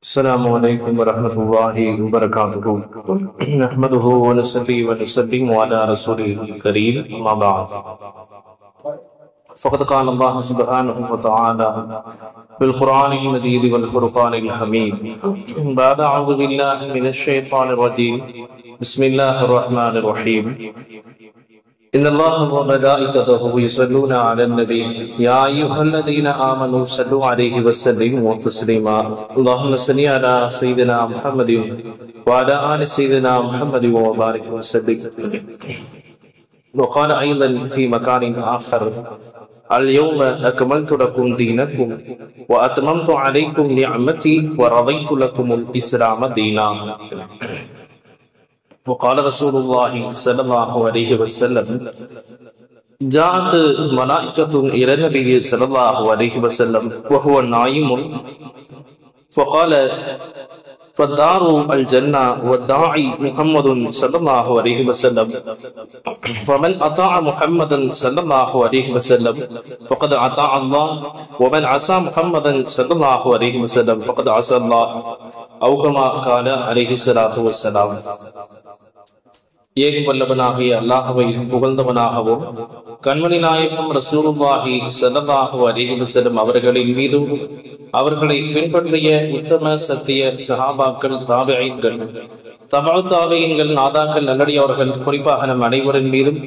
السلام عليكم ورحمة الله وبركاته. نحمده ونصلي ونسلم على رسوله الكريم أما بعد. فقد قال الله سبحانه وتعالى في القرآن المجيد والفرقان الحميد بعد أعوذ بالله من الشيطان الرجيم بسم الله الرحمن الرحيم إن الله وملائكته يصلون على النبي يا أيها الذين آمنوا صلوا عليه وسلموا تسليما اللهم صل على سيدنا محمد وعلى آل سيدنا محمد وبارك وسلم. وقال أيضا في مكان آخر اليوم أكملت لكم دينكم وأتممت عليكم نعمتي ورضيت لكم الإسلام دينا. وقال رسول الله صلى الله عليه وسلم جاءت ملائكة إلى النبي صلى الله عليه وسلم وهو نائم فقال فالدار الجنة والداعي محمد صلى الله عليه وسلم فمن أطاع محمدا صلى الله عليه وسلم فقد أطاع الله ومن عصى محمدا صلى الله عليه وسلم فقد عصى الله أو كما قال عليه الصلاة والسلام. ஏக வல்லவனாகிய அல்லாஹ்வை புகழ்ந்தவனாகவும் கண்மணி நாயகம் ரசூலுல்லாஹி ஸல்லல்லாஹு அலைஹி வஸல்லம் அவர்களின் மீதும் அவர்களை பின்பற்றிய உத்தம சத்திய சஹாபாக்கள் தாபிஈன்கள் தபஅ தாபிஈன்கள் நாதாக்கள் நல்லடியார்கள் குறிப்பாக நம் அனைவரின் மீதும்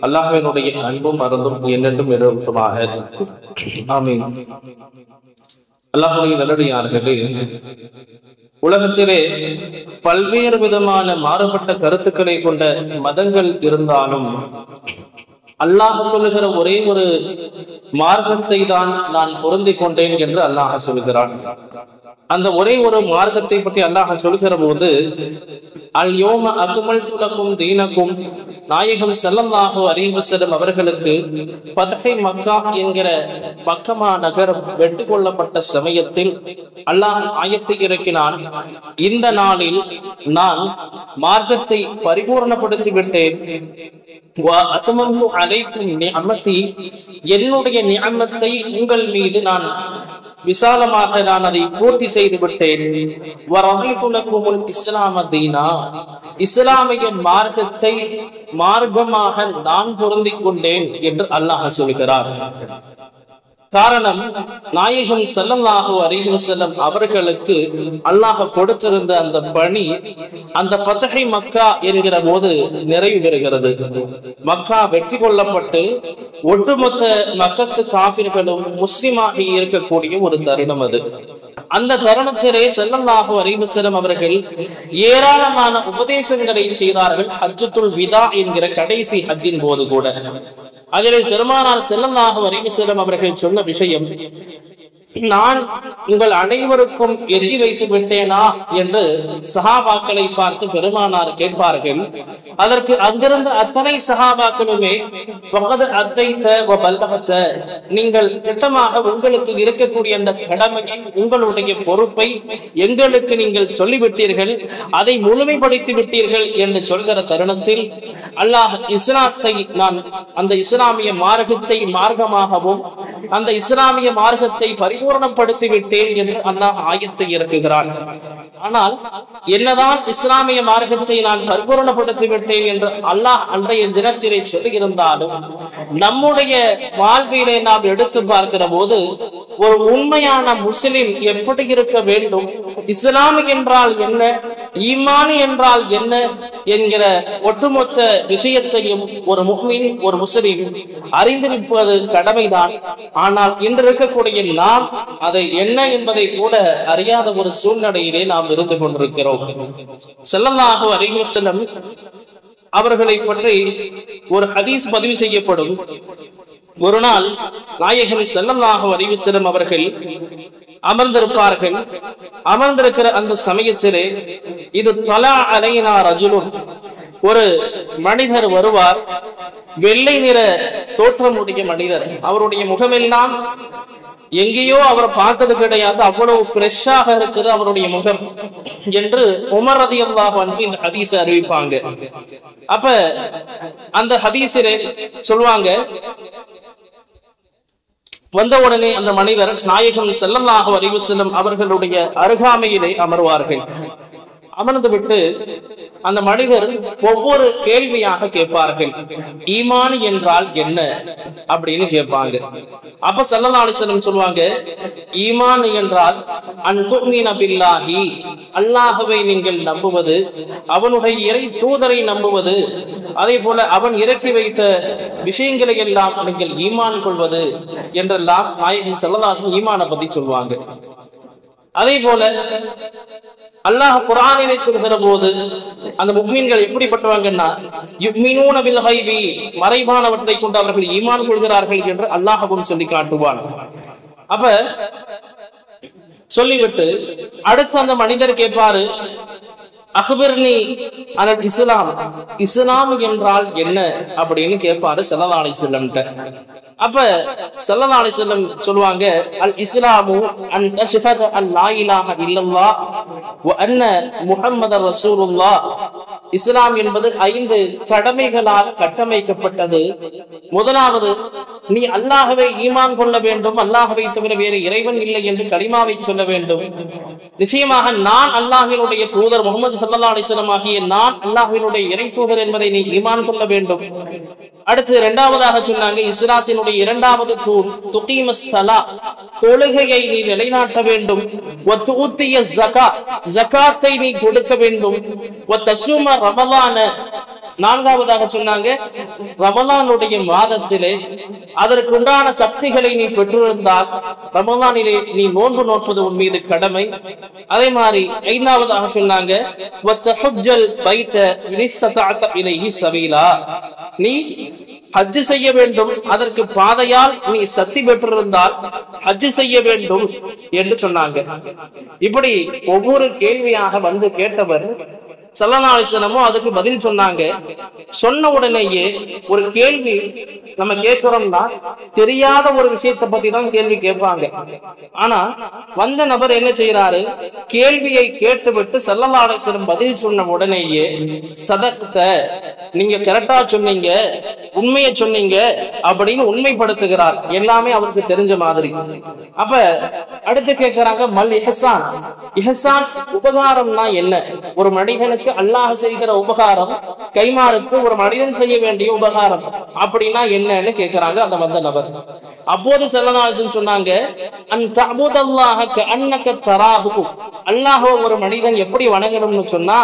அல்லாஹ்வினுடைய அன்பும் அருளும் என்றென்றும் நிலவட்டுமாக. ஆமீன். அல்லாஹ்வுடைய நல்லடியார்களே, உலகத்திலே பல்வேறு விதமான மாறுபட்ட கருத்துக்களை கொண்ட மதங்கள் இருந்தாலும் அல்லாஹ் சொல்லுகிற ஒரே ஒரு மார்க்கத்தை தான் நான் பொருந்திக் கொண்டேன் என்று அல்லாஹ் சொல்கிறான். அந்த ஒரே ஒரு மார்க்கத்தை பற்றி அல்லாஹ் சொல்கிற போது அல் யௌம அக்மல்து லக்கும் தீனக்கும் நாயகம் ஸல்லல்லாஹு அலைஹி வஸல்லம் அவர்களுக்கு ஃபத்ஹை மக்கா என்கிற மக்கமா நகரம் வெற்றி கொள்ளப்பட்ட சமயத்தில் அல்லாஹ் ஆயத்தை இறக்கினான். இந்த நாளில் நான் மார்க்கத்தை பரிபூர்ணப்படுத்தி விட்டேன். என்னுடைய நிஅமத்தை உங்கள் மீது நான் விசாலமாக நான் அதை பூர்த்தி செய்து விட்டேன். இஸ்லாமிய மார்க்கத்தை மார்க்கமாக நான் பொருந்திக் கொண்டேன் என்று அல்லாஹ் சொல்கிறார். காரணம், நாயகம் ஸல்லல்லாஹு அலைஹி வஸல்லம் அவர்களுக்கு அல்லாஹ் கொடுத்திருந்த அந்த பணி அந்த ஃபத்ஹை மக்கா என்கிற போது நிறைவு பெறுகிறது. மக்கா வெற்றி கொள்ளப்பட்டு ஒட்டுமொத்த மக்கத்து காஃபிர்களும் முஸ்லிமாகி இருக்கக்கூடிய ஒரு தருணம் அது. அந்த தருணத்திலே ஸல்லல்லாஹு அலைஹி வஸல்லம் அவர்கள் ஏராளமான உபதேசங்களை செய்தார்கள். ஹஜ்ஜத்துல் விதா என்கிற கடைசி ஹஜ்ஜின் போது கூட அதில் பெருமானார் ஸல்லல்லாஹு அலைஹி வஸல்லம் அவர்கள் சொன்ன விஷயம், நான் உங்கள் அனைவருக்கும் எதி வைத்து விட்டேனா என்று சஹாபாக்களை பார்த்து பெருமானார் கேட்பார்கள். அதற்கு அங்கிருந்த அத்தனை சஹாபாக்களுமே நீங்கள் திட்டமாக உங்களுக்கு இருக்கக்கூடிய அந்த கடமையை உங்களுடைய பொறுப்பை எங்களுக்கு நீங்கள் சொல்லிவிட்டீர்கள், அதை முழுமைப்படுத்தி விட்டீர்கள் என்று சொல்கிற தருணத்தில் அல்லாஹ் இஸ்லாத்தை நான் அந்த இஸ்லாமிய மார்க்கத்தை மார்க்கமாகவும் அந்த இஸ்லாமிய மார்க்கத்தை பரிபூர்ணப்படுத்தி விட்டேன் என்று அல்லாஹ் ஆயத்தை இறக்குகிறான். ஆனால் என்னதான் இஸ்லாமிய மார்க்கத்தை நான் பரிபூர்ணப்படுத்தி விட்டேன் என்று அல்லாஹ் அன்றைய தினத்திலே சொல்லியிருந்தாலும் நம்முடைய வாழ்விலே நாம் எடுத்து பார்க்கிற போது ஒரு உண்மையான முஸ்லிம் எப்படி இருக்க வேண்டும், இஸ்லாம் என்றால் என்ன, ஈமான் என்றால் என்ன என்கிற ஒட்டுமொத்த விஷயத்தையும் ஒரு முஃமின் ஒரு முஸ்லிம் அறிந்திருப்பது கடமைதான். ஆனால் இன்று இருக்கக்கூடிய நாம் அதை என்ன என்பதை கூட அறியாத ஒரு சூழ்நிலையிலே நாம் இருந்து கொண்டிருக்கிறோம். ஸல்லல்லாஹு அலைஹி வஸல்லம் அவர்களை பற்றி ஒரு ஹதீஸ் பதிவு செய்யப்படும். ஒரு நாள் நாயகம் ஸல்லல்லாஹு அலைஹி வஸல்லம் அவர்கள் அமர்ந்திருப்பார்கள். அமர்ந்திருக்கிற அந்த சமயத்திலே இது தலா அலைனா ரஜுலுன், ஒரு மனிதர் வருவார். வெள்ளை நிற தோற்றமுடைய மனிதர், அவருடைய முகமெல்லாம் எங்கேயோ அவரை பார்த்தது கிடையாது, அவ்வளவு ஃப்ரெஷ்ஷாக இருக்குது அவருடைய முகம் என்று உமர் ரலியல்லாஹு அன்ஹு இந்த ஹதீஸை அறிவிப்பாங்க. அப்ப அந்த ஹதீஸிலே சொல்லுவாங்க, வந்த உடனே அந்த மனிதர் நாயகம் ஸல்லல்லாஹு அலைஹி வஸல்லம் அவர்களுடைய அருகாமையிலே அமர்வார்கள். அமர்ந்து விட்டு அந்த மனிதர் ஒவ்வொரு கேள்வியாக கேட்பார்கள். ஈமான் என்றால் என்ன அப்படின்னு கேட்பாங்க. அப்ப ஸல்லல்லாஹு அலைஹி வஸல்லம் சொல்லுவாங்க, ஈமான் என்றால் அன் துஅ்மின பில்லாஹி, அல்லாஹ்வை நீங்கள் நம்புவது, அவனுடைய இறை தூதரை நம்புவது, அதே போல அவன் இறக்கி வைத்த விஷயங்களை எல்லாம் நீங்கள் ஈமான் கொள்வது என்றெல்லாம் நாயகம் ஸல்லல்லாஹு அலைஹி வஸல்லம் ஈமானை பத்தி சொல்லுவாங்க. அதே போல அல்லாஹ் குர்ஆனிலே சொல்கிற போது அந்த முஃமின்கள் எப்படிப்பட்டவங்கன்னா, யுமினூன பில் கைபி, மறைவானவற்றை கொண்டு அவர்கள் ஈமான் கொள்கிறார்கள் என்று அல்லாஹ்வும் சொல்லி காட்டுவான். அப்ப சொல்லிவிட்டு அடுத்து அந்த மனிதர் கேட்பாரு, அக்பிர்னி அல் இஸ்லாம், இஸ்லாம் என்றால் என்ன அப்படின்னு கேட்பாரு ஸல்லல்லாஹு அலைஹி வஸல்லம். அப்ப ஸல்லல்லாஹு அலைஹி வஸல்லம் சொல்லுவாங்க, அல் இஸ்லாமு அன் தஷ்ஹத அன் லா இலாஹ இல்லல்லாஹ் வ அன்ன முஹம்மதர் ரசூலுல்லாஹ். இஸ்லாம் என்பது 5 கடமைகளால் கட்டமைக்கப்பட்டது. முதலாவது, நீ அல்லாஹ்வை ஈமான் கொள்ள வேண்டும், அல்லாஹ்வை தவிர வேறு இறைவன் இல்லை என்று கலிமாவை சொல்ல வேண்டும். நிச்சயமாக நான் அல்லாஹ்வினுடைய தூதர் முஹம்மது ஸல்லல்லாஹு அலைஹி வஸல்லம் ஆகிய நான் அல்லாஹ்வினுடைய இறை தூதர் என்பதை நீ ஈமான் கொள்ள வேண்டும். அடுத்து இரண்டாவதாக சொன்னாங்க, இஸ்லாத்தினுடைய இரண்டாவது தூண் துகீமஸ் ஸலா, தொழுகையை நீ நிலைநாட்ட வேண்டும். வ துஉத்திய ஸகாத், ஸகாத்தை நீ கொடுக்க வேண்டும். வ தஸூம ரமலான, நான்காவதாக சொன்னாங்க, ரமலானுடைய மாதத்திலே அதற்கு உண்டான சக்திகளை நீ பெற்றிருந்தால் ரமலானிலே நீ நோன்பு நோற்பது உன் மீது கடமை. அதே மாதிரி ஐந்தாவதாக சொன்னாங்க, வத்தஹஜ்ஜல் பைத இனிஸ்ததஅத இலைஹி சபீலா, நீ ஹஜ் செய்ய வேண்டும், அதற்கு பாதையால் நீ சக்தி பெற்றிருந்தால் ஹஜ் செய்ய வேண்டும் என்று சொன்னாங்க. இப்படி ஒவ்வொரு கேள்வியாக வந்து கேட்டவர் ஸல்லல்லாஹு அலைஹி வஸல்லம் அதுக்கு பதில் சொன்னாங்க. சொன்ன உடனேயே ஒரு கேள்வி நம்ம கேட்கிறோம்னா தெரியாத ஒரு விஷயத்தை பத்தி தான் கேள்வி கேட்பாங்க. ஆனா வந்த நபர் என்ன செய்யறாரு, கேள்வியை கேட்டுவிட்டு ஸல்லல்லாஹு அலைஹி வஸல்லம் பதில் சொன்ன உடனேயே சதக்த, நீங்க கரெக்டா சொன்னீங்க, உண்மையை சொன்னீங்க அப்படின்னு உண்மைப்படுத்துகிறார். எல்லாமே அவருக்கு தெரிஞ்ச மாதிரி. அப்ப அடுத்து கேட்கிறாங்க, மல் இஹ்சான், இஹ்சான் உபகாரம்னா என்ன? ஒரு மனிதனுக்கு அல்லாஹ் செய்கிற உபகாரம், கைமாறுக்கு ஒரு மனிதன் செய்ய வேண்டிய உபகாரம் அப்படின்னா என்னன்னு கேட்கிறாங்க அந்த வந்த நபர். அப்போது ஸல்லல்லாஹு அலைஹி வஸல்லம் சொன்னாங்க, அன் தஅபுதல்லாஹ கஅன்னக தராஹு, அல்லாஹ்வை ஒரு மனிதன் எப்படி வணங்கணும்னு சொன்னா,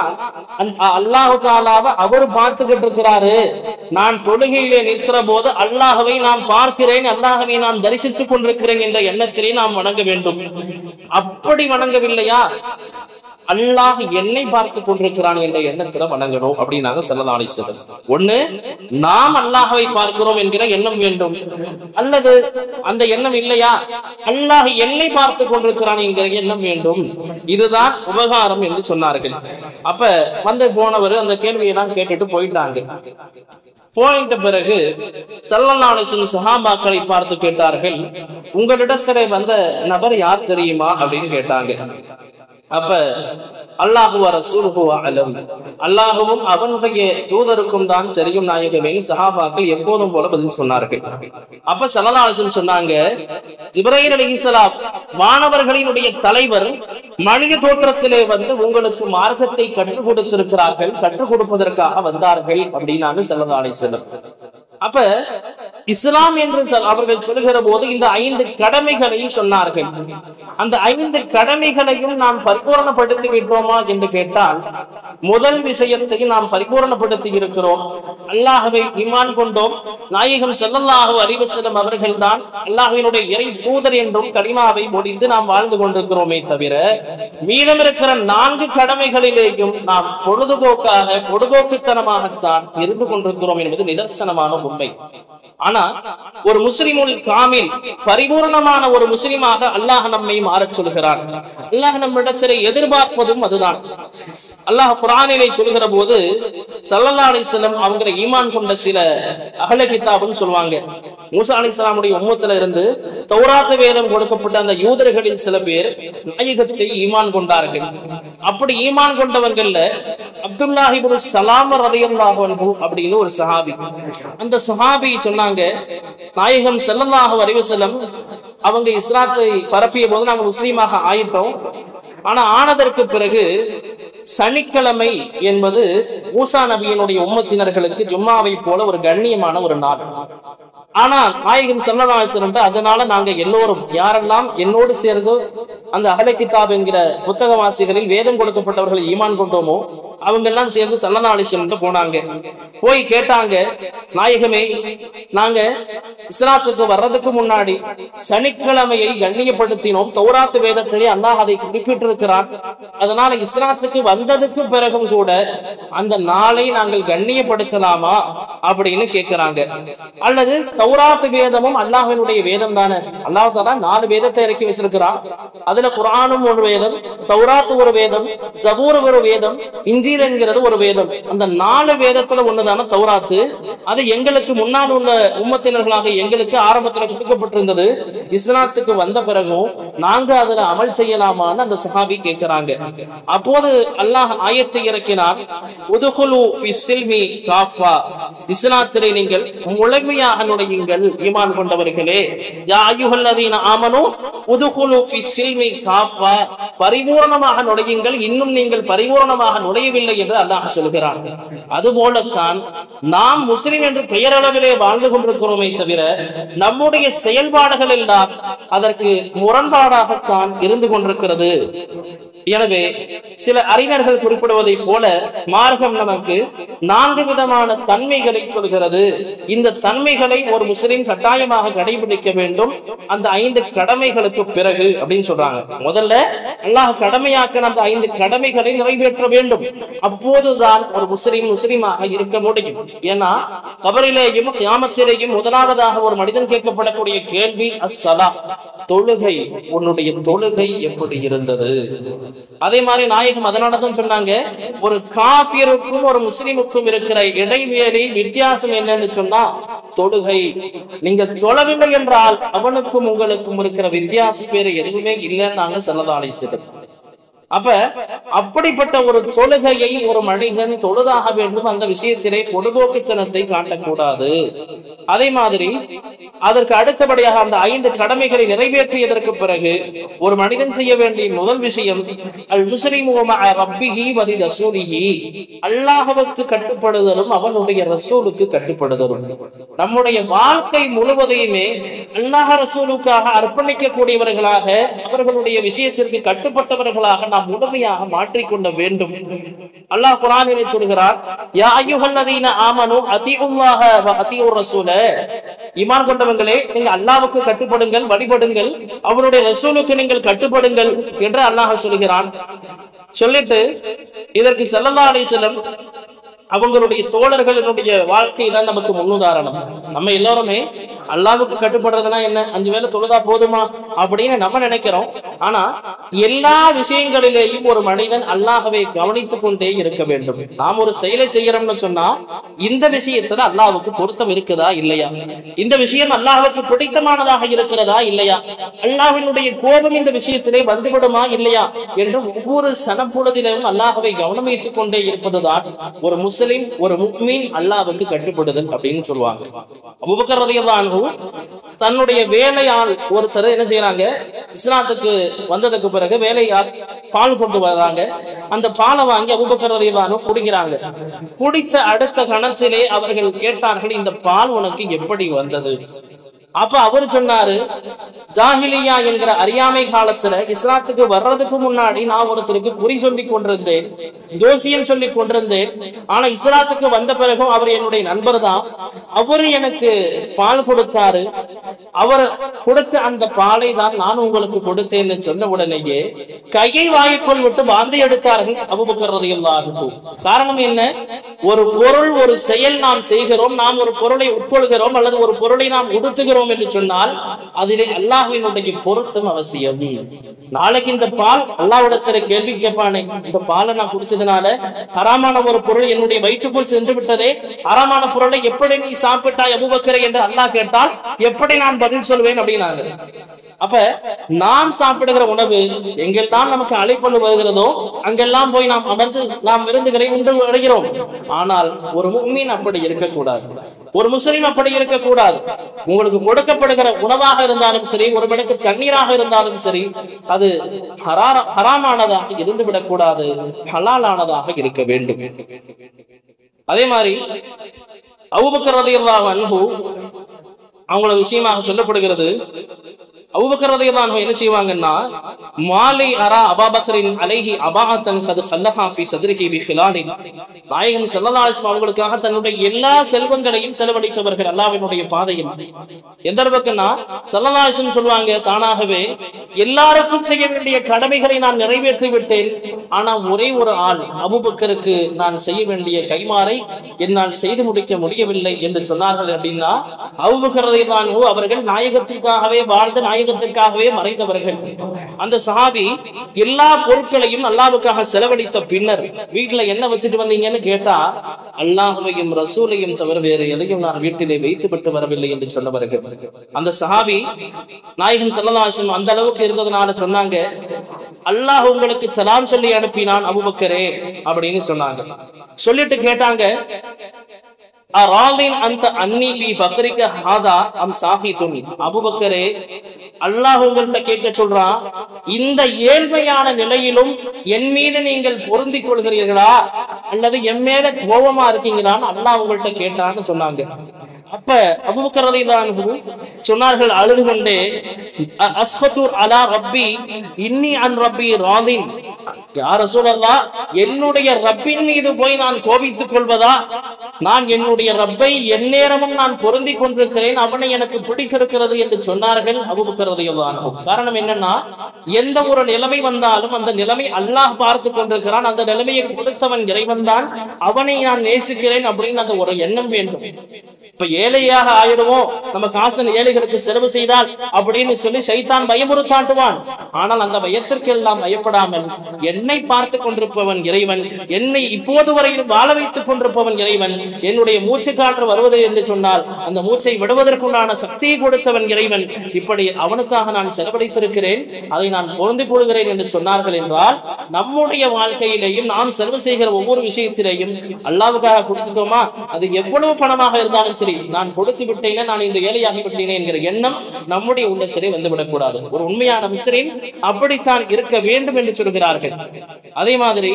அல்லாஹ் தஆலாவை அவர் பார்த்துக்கிட்டு இருக்கிறாரு, நான் தொழுகையிலே நிற்கிற போது அல்லாஹ்வை நான் பார்க்கிறேன், அல்லாஹ்வை நான் தரிசித்துக் கொண்டிருக்கிறேன் என்ற எண்ணத்திலே நாம் வணங்க வேண்டும். அப்படி வணங்கவில்லையா, அல்லாஹ் என்னை பார்த்து கொண்டிருக்கிறான் என்ற எண்ணத்துல வணங்கணும் அப்படின்னாங்க ஸல்லல்லாஹு அலைஹி வஸல்லம். ஒண்ணு, நாம் அல்லாஹ்வை பார்க்கிறோம் என்கிற எண்ணம் வேண்டும், அல்லது அந்த எண்ணம் இல்லையா, அல்லாஹ் என்னை பார்த்து கொண்டிருக்கிறான் என்கிற எண்ணம் வேண்டும். இதுதான் உபகாரம் என்று சொன்னார்கள். அப்ப வந்து போனவர் அந்த கேள்வியெல்லாம் கேட்டுட்டு போயிட்டாங்க. போயிட்ட பிறகு ஸல்லல்லாஹு அலைஹி வஸல்லம் சஹாபாக்களை பார்த்து கேட்டார்கள், உங்களிடத்திலே வந்த நபர் யார் தெரியுமா அப்படின்னு கேட்டாங்க. அப்ப அல்லாஹு வ ரசூலுஹு அலம், அல்லாஹுவும் அவனுடைய தூதருக்கும் தான் தெரியும் நாயகமே, சஹாபாக்கள் எப்போதும் போல பதில் சொன்னார்கள். அப்ப ஸல்லல்லாஹு அலைஹி வஸல்லம் சொன்னாங்க, ஜிப்ரீல் அலைஹிஸ்ஸலாம் வானவர்களினுடைய தலைவர் மனித தோற்றத்திலே வந்து உங்களுக்கு மார்க்கத்தை கற்றுக் கொடுத்திருக்கிறார்கள், கற்றுக் கொடுப்பதற்காக வந்தார்கள் அப்படின்னாங்க ஸல்லல்லாஹு அலைஹி வஸல்லம். அப்ப இஸ்லாம் என்று அவர்கள் சொல்லுகிற போது இந்த 5 கடமைகளையும் சொன்னார்கள். அந்த 5 கடமைகளையும் நாம் பரிபூரணப்படுத்தி விட்டோமா என்று கேட்டால், முதல் விஷயத்தை நாம் பரிபூரணப்படுத்தி இருக்கிறோம். அல்லாஹ்வை ஈமான் கொண்டோம், நாயகம் ஸல்லல்லாஹு அலைஹி வஸல்லம் அவர்கள் தான் அல்லாஹ்வினுடைய இறை தூதர் என்றும் கலிமாவை முடிந்து நாம் வாழ்ந்து கொண்டிருக்கிறோமே தவிர, மீதம் இருக்கிற 4 கடமைகளிலேயும் நாம் பொழுதுபோக்குத்தனமாகத்தான் இருந்து கொண்டிருக்கிறோம் என்பது நிதர்சனமான உண்மை. ஆனா ஒரு முஸ்லிமுல் காமில் பரிபூர்ணமான ஒரு முஸ்லிமாக அல்லாஹ் நம்மை மாறச் சொல்கிறான். அல்லாஹ் நம்மிடத்திலே எதிர்பார்ப்பதும் அதுதான். அல்லாஹ் குர்ஆனிலே சொல்கிற போது ஸல்லல்லாஹு அலைஹி வஸல்லம் அவங்களை ஈமான் கொண்ட சில அஹ்ல கிதாப்னு சொல்வாங்க. மூசா அலைஹிஸ்ஸலாமுடைய உம்மத்துல இருந்து தௌராத் வேதம் கொடுக்கப்பட்ட அந்த யூதர்களில் சில பேர் நாயகத்தை ஈமான் கொண்டார்கள். அப்படி ஈமான் கொண்டவர்கள்ல அப்துல்லாஹ் இப்னு ஸலாம் ரலியல்லாஹு அன்ஹு அப்படின்னு ஒரு சஹாபி. அந்த சஹாபி சொன்னாங்க, நாயகம் ஸல்லல்லாஹு அலைஹி வஸல்லம் அவங்க இஸ்லாத்தை பரப்பிய போது நாங்க முஸ்லீமாக ஆயிட்டோம். ஆனா ஆனதற்கு பிறகு சனிக்கிழமை என்பது மூசா நபியினுடைய உம்மத்தினர்களுக்கு ஜும்மாவை போல ஒரு கண்ணியமான ஒரு நாள். ஆனா நாயகம் ஸல்லல்லாஹு அலைஹி வஸல்லம் அதனால நாங்க எல்லோரும் யாரெல்லாம் என்னோடு சேர்ந்து அந்த அஹ்ல கிதாப் என்கிற புத்தகவாசிகளில் வேதம் கொடுக்கப்பட்டவர்களை ஈமான் கொண்டோமோ அவங்க எல்லாம் சேர்ந்து ஸல்லல்லாஹு அலைஹி வஸல்லம் போனாங்க. போய் கேட்டாங்க, நாயகமே, நாங்க இஸ்லாத்துக்கு வர்றதுக்கு முன்னாடி சனிக்கிழமையை கண்ணியப்படுத்தினோம். தௌராத் வேதத்திலே அல்லாஹ் அதை குறிப்பிட்டிருக்கிறான். அதனால இஸ்லாத்துக்கு வந்ததுக்கு பிறகும் கூட அந்த நாளை நாங்கள் கண்ணியப்படுத்தலாமா அப்படின்னு கேட்கிறாங்க. அல்லது தௌராத் வேதமும் அல்லாஹ்வினுடைய வேதம் தானே, அல்லாஹ் தானா 4 வேதத்தை இறக்கி வச்சிருக்கிறான். அதுல குர்ஆனும் ஒரு வேதம், தௌராத் ஒரு வேதம், ஜபூர் ஒரு வேதம், இன்ஜீல் என்கிறது ஒரு வேதம். அந்த 4 வேதத்துல ஒண்ணுதான தௌராத்து. அது எங்களுக்கு முன்னால் உள்ள உம்மத்தினர்களாக எங்களுக்கு ஆரம்பத்தில் கொடுக்கப்பட்டிருந்தது. இஸ்லாத்துக்கு வந்த பிறகும் நாங்க அதுல அமல் செய்யலாமான்னு அந்த சஹாபி கேட்கிறாங்க. அப்போது அல்லாஹ் ஆயத்தை இறக்கினார், உதுகுலு ஃபி ஸில்மி காஃபா, இஸ்லாத்திலே நீங்கள் முழுமையாக நுழையுங்கள் ஈமான் கொண்டவர்களே. யா அய்யுஹல்லதீன ஆமனு உதுகுலு ஃபி ஸில்மி காஃபா, பரிபூர்ணமாக நுழையுங்கள், இன்னும் நீங்கள் பரிபூர்ணமாக நுழையவில்லை என்று அல்லாஹ் சொல்கிறான். அதுபோலத்தான் நாம் முஸ்லிம் என்று பெயரளவிலே வாழ்ந்து கொண்டிருக்கிறோமே தவிர நம்முடைய செயல்பாடுகள் எல்லாம் அதற்கு முரண்பாடாகத்தான் இருந்து கொண்டிருக்கிறது. எனவே சில அறிஞர்கள் குறிப்பிடுவதை போல மார்க்கம் நமக்கு 4 விதமான தன்மைகளை சொல்கிறது. இந்த தன்மைகளை ஒரு முஸ்லிம் கட்டாயமாக கடைபிடிக்க வேண்டும் அந்த 5 கடமைகளுக்கு பிறகு அப்படின்னு சொல்றாங்க. முதல்ல அல்லாஹ் கடமையாக்க அந்த 5 கடமைகளை நிறைவேற்ற வேண்டும். அப்போதுதான் ஒரு முஸ்லிமாக இருக்க முடியும். ஏன்னா கபரிலேயும் கியாமத்திலேயும் முதலாவதாக ஒரு மனிதன் கேட்கப்படக்கூடிய கேள்வி அஸ்ஸலா, தொழுகை, உன்னுடைய தொழுகை எப்படி இருந்தது? அதே மாதிரி நாயகம் அதனாலதான் சொன்னாங்க, ஒரு காபியருக்கும் ஒரு முஸ்லிமுக்கும் இருக்கிற இடைவேளை வித்தியாசம் என்னன்னு சொன்னா தொழுகை. நீங்க சொல்லவில்லை என்றால் அவனுக்கும் உங்களுக்கும் இருக்கிற வித்தியாசம் வேறு எதுவுமே இல்லைன்னு ஸல்லல்லாஹு அலைஹி வஸல்லம். அப்ப அப்படிப்பட்ட ஒரு தொழுகையை ஒரு மனிதன் தொழுதாக வேண்டும். அந்த விஷயத்திலே பொதுபோக்குத்தனத்தை காட்டக்கூடாது. அதே மாதிரி அதற்கு அடுத்தபடியாக அந்த 5 கடமைகளை நிறைவேற்றியதற்கு பிறகு ஒரு மனிதன் செய்ய வேண்டிய முதல் விஷயம் அல் முஸ்லிமு மஅ ரப்பிஹி வ ரசூலிஹி, அல்லாஹ்வுக்கு கட்டுப்படுதலும் அவனுடைய ரசூலுக்கு கட்டுப்படுதலும். நம்முடைய வாழ்க்கை முழுவதையுமே அல்லாஹ் ரசூலுக்காக அர்ப்பணிக்க கூடியவர்களாக, அவர்களுடைய விஷயத்திற்கு கட்டுப்பட்டவர்களாக நாம் முழுமையாக மாற்றிக்கொள்ள வேண்டும். அல்லாஹ் குர்ஆனிலே சொல்கிறார், யா அய்யுஹல்லதீன ஆமனு அதீஉல்லாஹ வ அதீஉர் ரசூல, ஈமான் கொண்டவர்களே, நீங்க அல்லாஹ்வுக்கு கட்டுப்படுங்கள், வழிபடுங்கள், அவருடைய ரசூலுக்கு நீங்கள் கட்டுப்படுங்கள் என்று அல்லாஹ் சொல்கிறான். சொல்லிட்டு இதற்கு ஸல்லல்லாஹு அலைஹி வஸல்லம் அவங்களுடைய தோழர்களுடைய வாழ்க்கை தான் நமக்கு முன்னுதாரணம். நம்ம எல்லாருமே அல்லாஹ்வுக்கு கட்டுப்படுறதுனா என்ன, 5 வேளை தொழுதா போதுமா அப்படின்னு நம்ம நினைக்கிறோம். ஆனா எல்லா விஷயங்களிலேயும் ஒரு மனிதன் அல்லாஹ்வை கவனித்துக் கொண்டே இருக்க வேண்டும். நாம் ஒரு செயலை செய்யறோம்னு சொன்னா இந்த விஷயத்துல அல்லாஹ்வுக்கு பொருத்தம் இருக்குதா இல்லையா, இந்த விஷயம் அல்லாஹ்வுக்கு பிடித்தமானதாக இருக்கிறதா இல்லையா, அல்லாஹ்வினுடைய கோபம் இந்த விஷயத்திலே வந்துவிடுமா இல்லையா என்று ஒவ்வொரு சனப்பொழுதிலும் அல்லாஹ்வை கவனம் வைத்துக் கொண்டே இருப்பதுதான் ஒரு முஸ்லிம், ஒரு முஃமின் அல்லாஹ்வுக்கு கட்டுப்படுதல் அப்படின்னு சொல்லுவாங்க. அபூபக்கர் ரலியல்லாஹு அன்ஹு தன்னுடைய வேலையால் ஒருத்தர் என்ன செய்யறாங்க, இஸ்லாத்துக்கு வந்ததுக்கு பிறகு வேலையால் பால் கொண்டு வர்றாங்க. அந்த பாலை வாங்கி அபூபக்கர் ரலியல்லாஹு அன்ஹு குடிக்கிறாங்க. குடித்த அடுத்த கணத்திலே அவர்கள் கேட்டார்கள், இந்த பால் உனக்கு எப்படி வந்தது? அப்ப அவர் சொன்னாரு, ஜாஹிலியா என்கிற அறியாமை காலத்துல இஸ்லாத்துக்கு வர்றதுக்கு முன்னாடி நான் ஒருத்தருக்கு குறி சொல்லி கொண்டிருந்தேன், ஜோசியம் சொல்லி கொண்டிருந்தேன். ஆனா இஸ்லாத்துக்கு வந்த பிறகும் அவர் என்னுடைய நண்பர் தான். அவரு எனக்கு பால் கொடுத்தாரு. அவர் கொடுத்த அந்த பாலை தான் நான் உங்களுக்கு கொடுத்தேன்னு சொன்ன உடனேயே கையை வாய்க்குள் விட்டு வாந்தி எடுத்தார்கள் அபூபக்கர் ரலியல்லாஹு அன்ஹு. காரணம் என்ன? ஒரு பொருள், ஒரு செயல் நாம் செய்கிறோம், நாம் ஒரு பொருளை உட்கொள்கிறோம் அல்லது ஒரு பொருளை நாம் உடுத்துகிறோம் என்று சொன்னால் அதிலே அல்லாஹ்வினுடைய பொருத்தம் அவசியம். நாளைக்கு இந்த பால் அல்லாஹ்விடத்துல கேள்வி கேட்பானே, இந்த பாலை நான் குடிச்சதுனால ஹராமான ஒரு பொருள் என்னுடைய வயிற்றுக்குள் சென்று விட்டதே, ஹராமான பொருளை எப்படி நீ சாப்பிட்டாய் அபூபக்கரே என்று அல்லாஹ் கேட்டால் எப்படி நான் பதில் சொல்வேன் அப்படின்னாங்க. அப்ப நாம் சாப்பிடுகிற உணவு எங்கெல்லாம் நமக்கு அழைப்பது வருகிறதோ அங்கெல்லாம் போய் நாம் அமர்ந்து நாம் விருந்துகளை உண்டு வருகிறோம். ஆனால் ஒரு முஃமின் அப்படி இருக்கக்கூடாது, ஒரு முஸ்லிம் அப்படி இருக்கக்கூடாது. உங்களுக்கு கொடுக்கப்படுகிற உணவாக இருந்தாலும் சரி, ஒரு மடக்கு தண்ணீராக இருந்தாலும் சரி, அது ஹராமானதாக இருந்துவிடக் கூடாது, ஹலாலானதாக இருக்க வேண்டும். அதே மாதிரி அபூபக்கர் ரலியல்லாஹு அன்ஹு அவங்கள விஷயமாக சொல்லப்படுகிறது. அபூபக்கர் ரலியல்லாஹு அன்ஹு என்ன செய்வாங்கன்னா, மாலி அரா அபூபக்கரின் அலைஹி அபாஅத்தன் கத் ஃபல்லஹா ஃபீ ஸத்ரிஹி பிஃபிலாலின். நாயகம் ஸல்லல்லாஹு அலைஹி வஸல்லம் அவங்களுக்காக தன்னுடைய எல்லா செல்வங்களையும் செலவழித்தவர்கள் அல்லாஹ்வினுடைய பாதையில். எந்த அளவுக்குன்னா ஸல்லல்லாஹு அலைஹி வஸல்லம் சொல்வாங்க, தானாகவே எல்லாருக்கும் செய்ய வேண்டிய கடமைகளை நான் நிறைவேற்றி விட்டேன், ஆனா ஒரே ஒரு ஆள் அபூபக்கருக்கு நான் செய்ய வேண்டிய கைமாறை என்னால் செய்து முடிக்க முடியவில்லை என்று சொன்னார்கள். அப்படின்னா அபூபக்கர் ரலியல்லாஹு அன்ஹு அவர்கள் நாயகத்திற்காகவே வாழ்ந்து நாயகத்திற்காகவே மறைந்தவர்கள். அந்த சஹாபி எல்லா பொருட்களையும் அல்லாஹ்வுக்காக செலவழித்த பின்னர் வீட்டுல என்ன வச்சுட்டு வந்தீங்கன்னு கேட்டா, அல்லாஹ்வையும் ரசூலையும் தவிர வேறு எதையும் நான் வீட்டிலே வைத்து விட்டு வரவில்லை என்று சொன்னவர்கள். அந்த சஹாபி நாயகம் ஸல்லல்லாஹு அலைஹி வஸல்லம் அந்த அளவுக்கு இருந்ததுனால சொன்னாங்க, அல்லாஹ் உங்களுக்கு சலாம் சொல்லி அனுப்பினான் அபூபக்கரே அப்படின்னு சொன்னாங்க. சொல்லிட்டு கேட்டாங்க, அபூபக்கரே, அல்லாஹ் உங்கள்கிட்ட கேட்க சொல்றான், இந்த ஏழ்மையான நிலையிலும் என் மீது நீங்கள் பொருந்திக் கொள்கிறீர்களா அல்லது என் மேல கோபமா இருக்கீங்களான்னு அல்லாஹ் உங்கள்கிட்ட கேட்டான்னு சொன்னாங்க. அப்ப அபூபக்கர் ரலியல்லாஹு அன்ஹு சொன்னார்கள் அழுது கொண்டே, அஸ்கது அலா ரப்பி இன்னி அன் ரப்பி ராதின். யா ரசூலல்லாஹ், என்னுடைய ரப்பின் மீது போய் நான் கோபித்துக் கொள்வதா? நான் என்னுடைய ரப்பை எந்நேரமும் நான் பொருந்திக் கொண்டிருக்கிறேன், அவனை எனக்கு பிடித்திருக்கிறது என்று சொன்னார்கள் அபூபக்கர் ரலியல்லாஹு அன்ஹு. காரணம் என்னன்னா, எந்த ஒரு நிலைமை வந்தாலும் அந்த நிலைமை அல்லாஹ் பார்த்து கொண்டிருக்கிறான், அந்த நிலைமையை கொடுத்தவன் இறைவன் தான், அவனை நான் நேசிக்கிறேன் அப்படின்னு அந்த ஒரு எண்ணம் வேண்டும். இப்ப ஏழையாக ஆயிடுவோம், நம்ம காசு ஏழைகளுக்கு செலவு செய்தால் அப்படின்னு சொல்லி சைத்தான் பயமுறுத்தாட்டுவான். ஆனால் அந்த பயத்திற்கு எல்லாம் பயப்படாமல் என்னை பார்த்து கொண்டிருப்பவன் இறைவன், என்னை இப்போது வரையில் வாழ வைத்துக் கொண்டிருப்பவன் இறைவன், என்னுடைய மூச்சு காற்று வருவது என்று சொன்னால் அந்த மூச்சை விடுவதற்குண்டான சக்தியை கொடுத்தவன் இறைவன், இப்படி அவனுக்காக நான் செலவழித்திருக்கிறேன், அதை நான் பொருந்திக் கொள்கிறேன் என்று சொன்னார்கள். என்றால் நம்முடைய வாழ்க்கையிலேயும் நாம் செலவு செய்கிற ஒவ்வொரு விஷயத்திலேயும் அல்லாஹ்வுக்காக கொடுத்துட்டோமா, அது எவ்வளவு பணமாக இருந்தாலும் சரி, நான் கொடுத்து விட்டேனே, நான் இந்த ஏழையாகி விட்டேனே என்கிற எண்ணம் நம்முடைய உள்ளத்திலே வந்துவிடக் கூடாது. ஒரு உண்மையான முஸ்லிம் அப்படித்தான் இருக்க வேண்டும் என்று சொல்கிறார்கள். அதே மாதிரி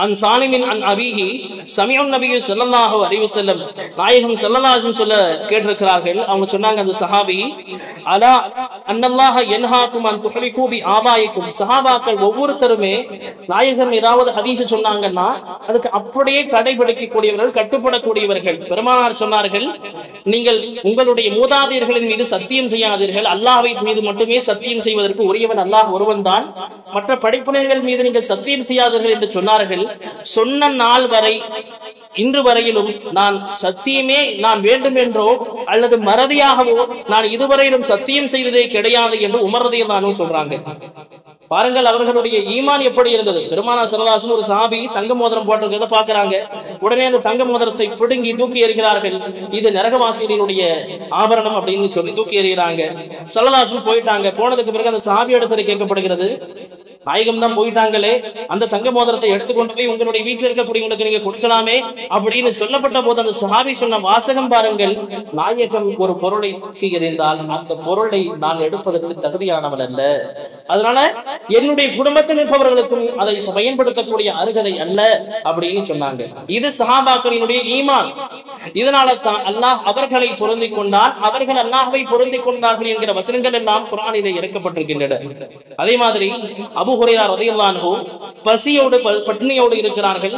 அன் சாலிமின் அன் அபிஹி சமியுன் நபி ஸல்லல்லாஹு அலைஹி வஸல்லம், நாயகம் ஸல்லல்லாஹு அலைஹி வஸல்லம் சொல்ல கேட்டிருக்கிறார்கள். அவங்க சொன்னாங்க, அந்த சஹாபி, அலா அன்னல்லாஹ யன்ஹாக்கும் அன் துஹலிஃபு பி ஆபாயிக்கும். சஹாபாக்கள் ஒவ்வொருத்தருமே நாயகம் ஏதாவது ஹதீஸ் சொன்னாங்கன்னா அதுக்கு அப்படியே கடைபிடிக்கக்கூடியவர்கள், கட்டுப்படக்கூடியவர்கள். பெருமானார் சொன்னார்கள், நீங்கள் உங்களுடைய மூதாதையர்களின் மீது சத்தியம் செய்யாதீர்கள், அல்லாஹ்வை மீது மட்டுமே சத்தியம் செய்வதற்கு உரியவன் அல்லாஹ் ஒருவன் தான், மற்ற படைப்பினர்கள் மீது நீங்கள் சத்தியம் செய்யாதீர்கள் என்று சொன்னார்கள். சொன்ன நாள் வரை இன்று வரையிலும் நான் சத்தியமே நான் வேண்டும் என்றோ அல்லது மறதியாகவோ நான் இதுவரையிலும் சத்தியம் செய்ததே கிடையாது என்று உமர் ரலியல்லாஹு அன்ஹு சொல்றாங்க. பாருங்கள் அவர்களுடைய ஈமான் எப்படி இருந்தது. பெருமானார் ஸல்லல்லாஹு அலைஹி வஸல்லம் ஒரு சஹாபி தங்க மோதிரம் போட்டிருக்கிறத பாக்குறாங்க. உடனே அந்த தங்க மோதிரத்தை பிடுங்கி தூக்கி எறிகிறார்கள். இது நரகவாசிகளுடைய ஆபரணம் அப்படின்னு சொல்லி தூக்கி எறிகிறாங்க. ஸல்லல்லாஹு அலைஹி வஸல்லம் போயிட்டாங்க. போனதுக்கு பிறகு அந்த சஹாபி இடத்துல கேட்கப்படுகிறது, நாயகம் தான் போயிட்டாங்களே, அந்த தங்க மோதிரத்தை எடுத்துக்கொண்டு போய் உங்களுடைய வீட்டில் இருக்கக்கூடியவங்களுக்கு நீங்க கொடுக்கலாமே அப்படின்னு சொல்லப்பட்ட போது அந்த சஹாபி சொன்ன வாசகம் பாருங்கள், நாயகம் ஒரு பொருளை தூக்கி எறிந்தால் அந்த பொருளை நான் எடுப்பதற்கு தகுதியானவன் அல்ல, அதனால என்னுடைய குடும்பத்தில் இருப்பவர்களுக்கும் அதை பயன்படுத்தக்கூடிய அருகதை அல்ல அப்படின்னு சொன்னாங்க. இது சஹாபாக்களினுடைய ஈமான். இதனால தான் அல்லாஹ் அவர்களை பொருந்திக் கொண்டார், அவர்கள் அல்லாஹ்வை பொருந்திக் கொண்டார்கள் என்கிற வசனங்கள் எல்லாம் குர்ஆனிலே இறக்கப்பட்டிருக்கின்றன. அதே மாதிரி அபூ ஹுரைரா ரலியல்லாஹு அன்ஹு பசியோடு பட்டினியோடு இருக்கிறார்கள்.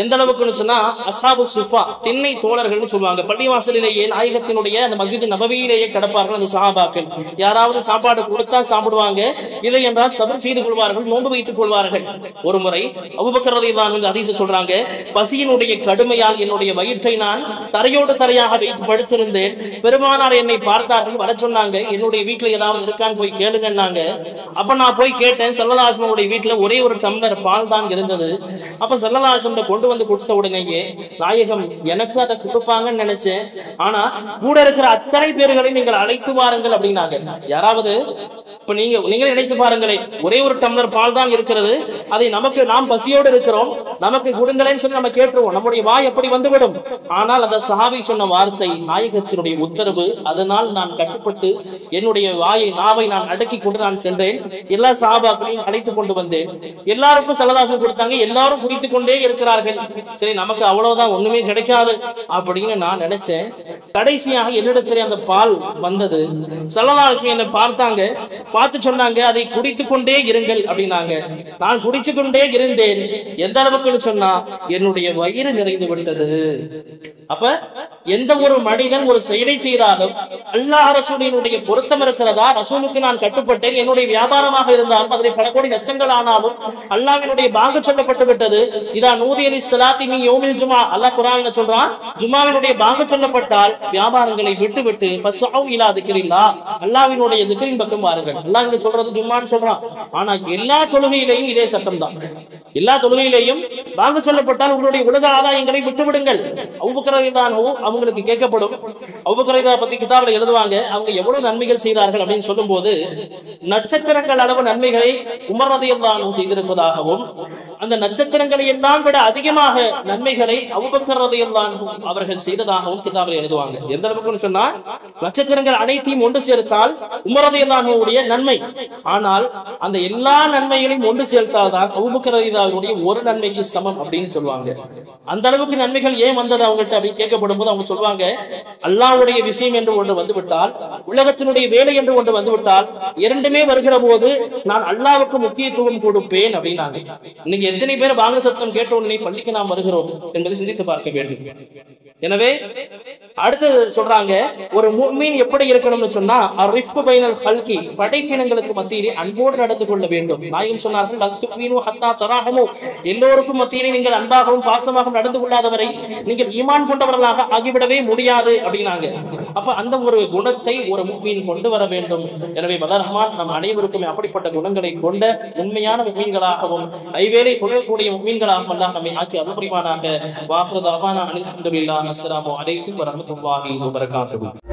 எந்த அளவுக்குன்னு சொன்னா அஸ்ஹாபு சுஃபா திண்ணை தோழர்கள்னு சொல்லுவாங்க. பள்ளிவாசலிலேயே நாயகத்தினுடைய அந்த மஸ்ஜித் நபவியிலேயே கிடப்பார்கள் அந்த சஹாபாக்கள். யாராவது சாப்பாடு கொடுத்தா சாப்பிடுவாங்க, இல்லை என்றால் சபர் செய்து கொள்வார்கள், நோன்பு வைத்துக் கொள்வார்கள். ஒரு முறை அபூபக்கர் ரலியல்லாஹு அன்ஹு ஹதீஸ் சொல்றாங்க, பசியினுடைய கடுமையால் என்னுடைய வயிற்றை நான் தரையோடு தரையாக வைத்து படுத்திருந்தேன். பெருமானார் என்னை பார்த்தார்கள், வர சொன்னாங்க, என்னுடைய வீட்டுல ஏதாவது இருக்கான்னு போய் கேளுங்கன்னாங்க. அப்ப நான் போய் கேட்டேன். ஸல்லல்லாஹு அலைஹி வஸல்லம் வீட்டுல ஒரே ஒரு டம்ளர் பால் தான் இருந்தது. அப்ப ஸல்லல்லாஹு அலைஹி வஸல்லம் கொண்டு வந்து கொடுத்த உடனேயே நாயகம் எனக்கு அதை கொடுப்பாங்கன்னு நினைச்சேன், ஆனா கூட இருக்கிற அத்தனை பேர்களை நீங்கள் அழைத்து வாருங்கள் அப்படின்னாங்க. யாராவது இப்ப நீங்க நினைத்து பாருங்களே, ஒரே ஒரு டம்ளர் பால் தான் இருக்கிறது, அதை நாம் பசியோடு இருக்கிறோம், நமக்கு கொடுங்களேன்னு சொல்லி நம்ம கேட்டுருவோம், நம்முடைய வாய் எப்படி வந்துவிடும். ஆனால் அந்த சஹாபி சொன்ன வார்த்தை நாயகத்தினுடைய உத்தரவு. அதனால் நான் கட்டுப்பட்டு என்னுடைய நாவை நான் அடக்கி கொண்டு நான் சென்றேன். எல்லா சஹாபாக்களையும் அழைத்து கொண்டு வந்தேன். எல்லாருக்கும் ஸல்லல்லாஹு கொடுத்தாங்க, எல்லாரும் குடித்துக் கொண்டே இருக்கிறார்கள். சரி, நமக்கு அவ்வளவுதான், ஒண்ணுமே கிடைக்காது அப்படின்னு நான் நினைச்சேன். கடைசியாக என்னிடத்திலே அந்த பால் வந்தது. ஸல்லல்லாஹு அலைஹி வஸல்லம் என்னை பார்த்தாங்க, பார்த்து சொன்னாங்க, அதை குடித்துக் கொண்டே இருங்கள் அப்படின்னாங்க. நான் குடிச்சு கொண்டே இருந்தேன். எந்த அளவுக்கு சொன்னா என்னுடைய வயிறு நிறைந்து விட்டது. அப்ப எந்த ஒரு மனிதன் ஒரு செயலை செய்தாலும் அல்லாஹ் ரசூலினுடைய பொருத்தம் இருக்கிறதா, ரசூலுக்கு நான் கட்டுப்பட்டேன், என்னுடைய வியாபாரமாக இருந்தாலும் அதில் பல கோடி நஷ்டங்கள் ஆனாலும் அல்லாஹ்வினுடைய பாங்கு சொல்லப்பட்டு விட்டது. இதா நூதிய லிஸ்ஸலாத்தி மின் யௌமில் ஜும்ஆ, அல்லாஹ் குர்ஆன்ல சொல்றான், ஜும்ஆவினுடைய பாங்கு சொல்லப்பட்டால் வியாபாரங்களை விட்டுவிட்டு ஃபஸ்ஸௌ இலா திக்ரில்லாஹ், அல்லாஹ்வினுடைய திக்ரின் பக்கம் வாருங்கள். அல்லாஹ் இங்க சொல்றது ஜும்ஆன்னு சொல்றான். ஆனா எல்லா தொழுகையிலேயும் இதே சட்டம் தான். எல்லா தொழுகையிலேயும் பாங்கு சொல்லப்பட்டால் உங்களுடைய உலக ஆதாயங்களை விட்டு விடுங்கள். அபூபக்கர் ரலியல்லாஹு அன்ஹு அவங்களுக்கு கேட்கப்படும். அபூபக்கர் ரலியல்லாஹு பத்தி கிதாபில் எழுதுவாங்க, அவங்க எவ்வளவு நன்மைகள் செய்தார்கள் அப்படின்னு சொல்லும் போது நட்சத்திரங்கள் அளவு நன்மைகளை உமர் ரலியல்லாஹு அன்ஹு செய்திருப்பதாகவும், அந்த நட்சத்திரங்களை எல்லாம் விட அதிகமாக நன்மைகளை அபூபக்கர் ரலியல்லாஹு அன்ஹு அவர்கள் செய்ததாகவும் கிதாபில் எழுதுவாங்க. எந்த அளவுக்கு சொன்னா நட்சத்திரங்கள் அனைத்தையும் ஒன்று சேர்த்தால் உமர் ரலியல்லாஹு அன்ஹுவுடைய நன்மை, ஆனால் அந்த எல்லா நன்மைகளையும் ஒன்று சேர்த்தால்தான் அபூபக்கர் ரலியல்லாஹு அன்ஹுவுடைய ஒரு நன்மைக்கு சமம் அப்படின்னு சொல்லுவாங்க. அந்த அளவுக்கு நன்மைகள் ஏன் வந்தது அவங்கள்ட்ட அப்படின்னு கேட்கப்படும் போது அவங்க சொல்லுவாங்க, அல்லாஹ்வுடைய விஷயம் என்று ஒன்று வந்துவிட்டால், உலகத்தினுடைய வேலை என்று ஒன்று வந்துவிட்டால், இரண்டுமே வருகிற போது நான் அல்லாஹ்வுக்கு முக்கியத்துவம் கொடுப்பேன் அப்படின்னாங்க. இன்னைக்கு எத்தனை பேர் பாங்க சத்தம் கேட்ட உடனே பள்ளிக்கு நாம் வருகிறோம் என்பதை சிந்தித்து பார்க்க வேண்டும். எனவே அடுத்து சொல்றாங்க, ஒரு முஃமின் எப்படி இருக்கணும்னு சொன்னா அர்ரிஃபு பைனல் ஹல்கி, படைப்பினங்களுக்கு மத்தியிலே அன்போடு நடந்து கொள்ள வேண்டும். நாயகம் சொன்னார்கள், லத்துமீனு ஹத்தா தராஹமு, எல்லோருக்கும் மத்தியிலே நீங்கள் அன்பாகவும் பாசமாகவும் நடந்து கொள்ளாதவரை நீங்கள் ஈமான் கொண்டவர்களாக ஆகிவிடவே முடியாது அப்படின்னாங்க. அப்ப அந்த ஒரு குணத்தை ஒரு முஃமின் கொண்டு வர வேண்டும். எனவே வல்லர் ரஹ்மான் நம் அனைவருக்கும் அப்படிப்பட்ட குணங்களை கொண்ட உண்மையான முஃமின்களாகவும் ஐவேளை தொழக்கூடிய முஃமின்களாகவும் அல்லாஹ் நம்மை ஆக்கி அருள் புரிவானாக. வாஹிரு தஅவானா அல்ஹம்துலில்லாஹி, அஸ்ஸலாமு அலைக்கும் வரஹ்மத்துல்லாஹி வபரகாத்துஹு.